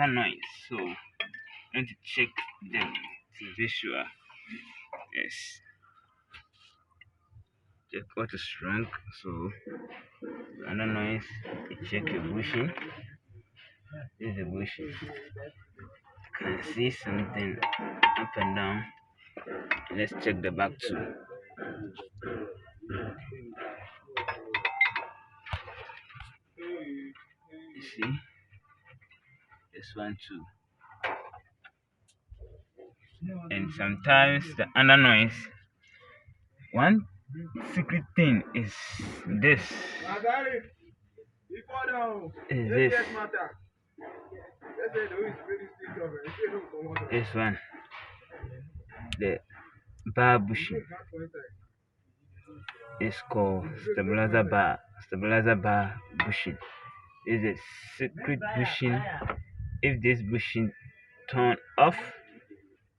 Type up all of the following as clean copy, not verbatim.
noise. So I'm going to check them to visual. Yes. Check what is wrong. So under noise, you check your bushing. This is the bushing. You can see something up and down. Let's check the back too. You see this one too. And sometimes the under noise. One secret thing is this. Is this? This one. The bar bushing is called stabilizer bar. Stabilizer bar bushing is a secret bushing. If this bushing turn off,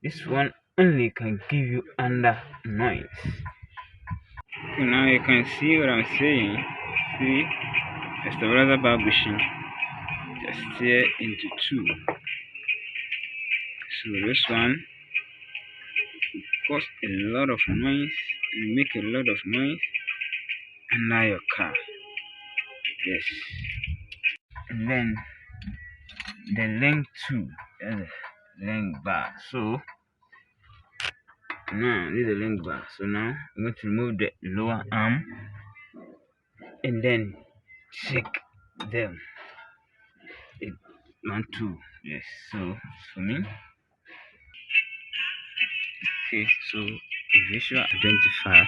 this one only can give you under noise. So now you can see what I'm saying. See the stabilizer bar bushing just tear into two. So this one cause a lot of noise and make a lot of noise under your car. Yes. And then the link too, link bar. So now this is the link bar. So now I'm going to remove the lower arm and then check them. It, 1, 2. Yes. So for me, okay. So visual identifier.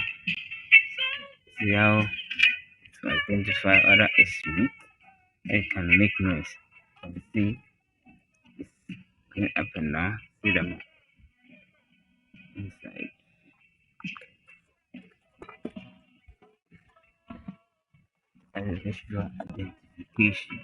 See how to identify whether it's weak and it can make noise. You see, it's going up and down. See them inside. As a visual identification.